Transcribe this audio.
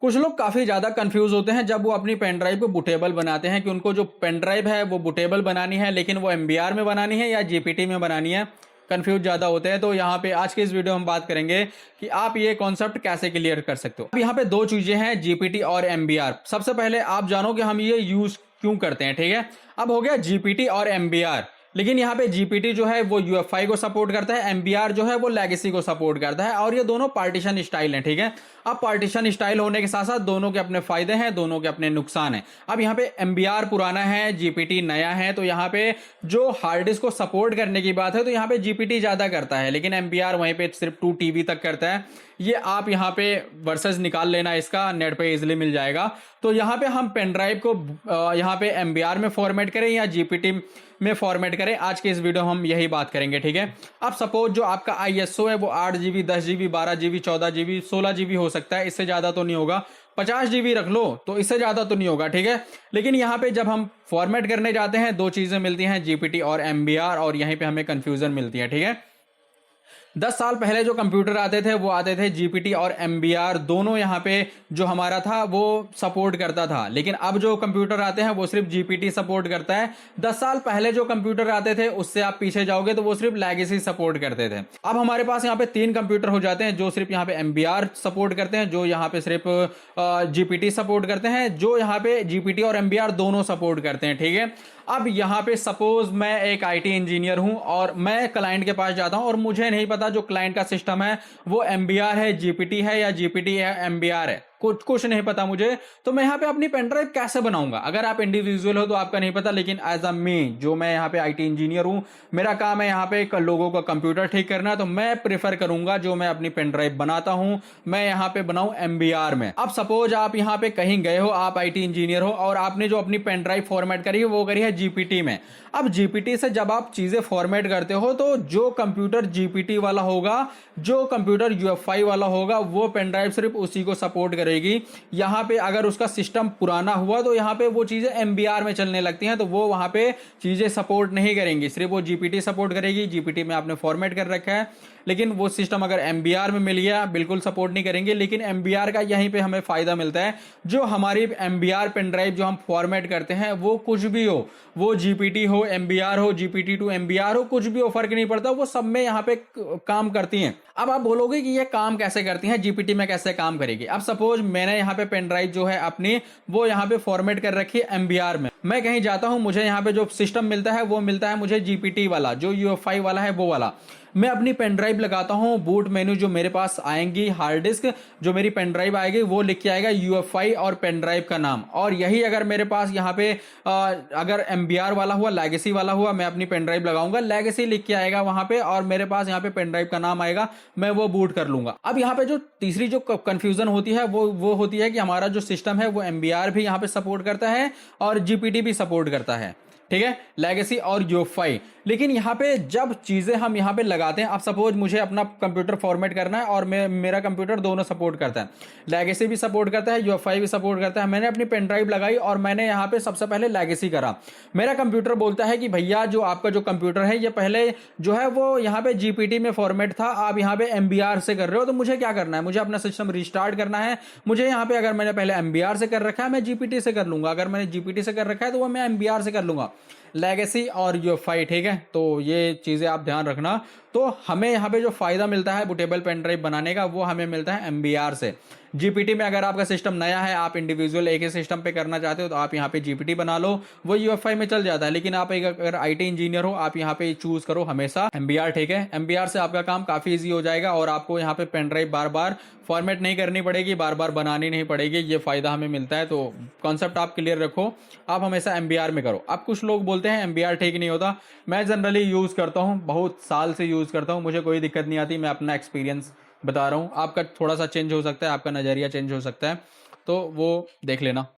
कुछ लोग काफ़ी ज़्यादा कंफ्यूज होते हैं जब वो अपनी पेन ड्राइव को बूटेबल बनाते हैं कि उनको जो पेन ड्राइव है वो बूटेबल बनानी है, लेकिन वो MBR में बनानी है या GPT में बनानी है। कंफ्यूज ज़्यादा होते हैं। तो यहाँ पे आज के इस वीडियो में हम बात करेंगे कि आप ये कॉन्सेप्ट कैसे क्लियर कर सकते हो। अब यहाँ पे दो चीज़ें हैं, GPT और MBR। सबसे पहले आप जानो कि हम ये यूज़ क्यों करते हैं, ठीक है। अब हो गया GPT और MBR, लेकिन यहाँ पे GPT जो है वो UEFI को सपोर्ट करता है, MBR जो है वो लेगेसी को सपोर्ट करता है, और ये दोनों पार्टीशन स्टाइल हैं, ठीक है। अब पार्टीशन स्टाइल होने के साथ साथ दोनों के अपने फायदे हैं, दोनों के अपने नुकसान हैं। अब यहाँ पे MBR पुराना है, GPT नया है, तो यहाँ पे जो हार्ड डिस्क को सपोर्ट करने की बात है तो यहाँ पे GPT ज्यादा करता है, लेकिन MBR वहीं पे सिर्फ 2 TB तक करता है। ये आप यहाँ पे वर्सेस निकाल लेना, इसका नेट पे इजिली मिल जाएगा। तो यहाँ पे हम पेन ड्राइव को यहाँ पे MBR में फॉर्मेट करें या GPT में फॉर्मेट करें, आज के इस वीडियो हम यही बात करेंगे, ठीक है। अब सपोज जो आपका ISO है वो 8 GB, 10 GB, 12 GB, 14 GB, 16 GB हो सकता है, इससे ज्यादा तो नहीं होगा। 50 GB रख लो तो इससे ज्यादा तो नहीं होगा, ठीक है। लेकिन यहाँ पे जब हम फॉर्मेट करने जाते हैं दो चीजें मिलती हैं, GPT और MBR, और यहीं पे हमें कंफ्यूजन मिलती है, ठीक है। 10 साल पहले जो कंप्यूटर आते थे वो आते थे GPT और MBR दोनों यहाँ पे जो हमारा था वो सपोर्ट करता था, लेकिन अब जो कंप्यूटर आते हैं वो सिर्फ GPT सपोर्ट करता है। 10 साल पहले जो कंप्यूटर आते थे उससे आप पीछे जाओगे तो वो सिर्फ लेगेसी सपोर्ट करते थे। अब हमारे पास यहाँ पे 3 कंप्यूटर हो जाते हैं जो सिर्फ यहाँ पे MBR सपोर्ट करते हैं, जो यहाँ पे सिर्फ GPT सपोर्ट करते हैं, जो यहाँ पे GPT और MBR दोनों सपोर्ट करते हैं, ठीक है। अब यहाँ पे सपोज मैं एक IT इंजीनियर हूं और मैं क्लाइंट के पास जाता हूं और मुझे नहीं पता जो क्लाइंट का सिस्टम है वो MBR है, GPT है, या GPT है, MBR है, कुछ नहीं पता मुझे। तो मैं यहाँ पे अपनी पेन ड्राइव कैसे बनाऊंगा? अगर आप इंडिविजुअल हो तो आपका नहीं पता, लेकिन एज अ मी जो मैं यहाँ पे IT इंजीनियर हूं, मेरा काम है यहाँ पे लोगों का कंप्यूटर ठीक करना, तो मैं प्रेफर करूंगा जो मैं अपनी पेन ड्राइव बनाता हूं मैं यहाँ पे बनाऊं MBR में। अब सपोज आप यहाँ पे कहीं गए हो, आप IT इंजीनियर हो और आपने जो अपनी पेन ड्राइव फॉर्मेट करी है वो करी है GPT में। अब GPT से जब आप चीजें फॉर्मेट करते हो तो जो कंप्यूटर GPT वाला होगा, जो कंप्यूटर UEFI वाला होगा, वो पेन ड्राइव सिर्फ उसी को सपोर्ट करेगी। यहाँ पे अगर उसका सिस्टम पुराना हुआ तो यहाँ पे वो चीजें MBR में चलने लगती हैं, तो वो वहां पे चीजें सपोर्ट नहीं करेंगी, सिर्फ वो GPT सपोर्ट करेगी। GPT में आपने फॉर्मेट कर रखा है, लेकिन वो सिस्टम अगर MBR में मिल गया बिल्कुल सपोर्ट नहीं करेंगे। लेकिन MBR का यहीं पे हमें फायदा मिलता है, जो हमारी MBR पेन ड्राइव जो हम फॉर्मेट करते हैं वो कुछ भी हो, वो GPT हो, MBR हो, GPT to MBR हो, कुछ भी हो, फर्क नहीं पड़ता, वो सब में यहाँ पे काम करती हैं। अब आप बोलोगे कि ये काम कैसे करती हैं, GPT में कैसे काम करेगी? अब सपोज मैंने यहाँ पे पेन ड्राइव जो है अपनी वो यहाँ पे फॉर्मेट कर रखी है MBR में। मैं कहीं जाता हूं, मुझे यहाँ पे जो सिस्टम मिलता है वो मिलता है मुझे GPT वाला, जो UEFI वाला है वो वाला। मैं अपनी पेन ड्राइव लगाता हूं, बूट मेन्यू जो मेरे पास आएंगी, हार्ड डिस्क जो मेरी पेन ड्राइव आएगी वो लिख के आएगा UEFI और पेन ड्राइव का नाम। और यही अगर मेरे पास यहाँ पे अगर MBR वाला हुआ, लेगेसी वाला हुआ, मैं अपनी पेन ड्राइव लगाऊंगा, लेगेसी लिख के आएगा वहां पे और मेरे पास यहाँ पे पेन ड्राइव का नाम आएगा, मैं वो बूट कर लूंगा। अब यहाँ पे जो तीसरी जो कंफ्यूजन होती है वो होती है कि हमारा जो सिस्टम है वो MBR भी यहाँ पे सपोर्ट करता है और GPT भी सपोर्ट करता है, ठीक है, लेगेसी और UEFI। लेकिन यहाँ पे जब चीजें हम यहाँ पे लगाते हैं, अब सपोज मुझे अपना कंप्यूटर फॉर्मेट करना है और मेरा कंप्यूटर दोनों सपोर्ट करता है, लेगेसी भी सपोर्ट करता है, UEFI भी सपोर्ट करता है। मैंने अपनी पेन ड्राइव लगाई और मैंने यहाँ पे सबसे पहले लेगेसी करा। मेरा कंप्यूटर बोलता है कि भैया जो आपका जो कंप्यूटर है ये पहले जो है वो यहाँ पे GPT में फॉर्मेट था, आप यहाँ पे MBR से कर रहे हो, तो मुझे क्या करना है? मुझे अपना सिस्टम रिस्टार्ट करना है। मुझे यहाँ पे अगर मैंने पहले MBR से कर रखा है मैं GPT से कर लूंगा, अगर मैंने GPT से कर रखा है तो वो मैं MBR से कर लूंगा, लेगेसी और UEFI, ठीक है। तो ये चीजें आप ध्यान रखना। तो हमें यहाँ पे जो फायदा मिलता है बूटेबल पेन ड्राइव बनाने का वो हमें मिलता है MBR से। GPT में अगर आपका सिस्टम नया है, आप इंडिविजुअल एक ही सिस्टम पे करना चाहते हो तो आप यहाँ पे GPT बना लो, वो UEFI में चल जाता है। लेकिन आप एक अगर IT इंजीनियर हो आप यहाँ पे चूज करो हमेशा MBR, ठीक है। MBR से आपका काम काफी ईजी हो जाएगा और आपको यहाँ पे पेन ड्राइव बार बार फॉर्मेट नहीं करनी पड़ेगी, बार बार बनानी नहीं पड़ेगी, ये फायदा हमें मिलता है। तो कॉन्सेप्ट आप क्लियर रखो, आप हमेशा MBR में करो। अब कुछ लोग बोलते हैं MBR ठीक नहीं होता, मैं जनरली यूज करता हूँ, बहुत साल से यूज करता हूँ, मुझे कोई दिक्कत नहीं आती। मैं अपना एक्सपीरियंस बता रहा हूँ, आपका थोड़ा सा चेंज हो सकता है, आपका नजरिया चेंज हो सकता है, तो वो देख लेना।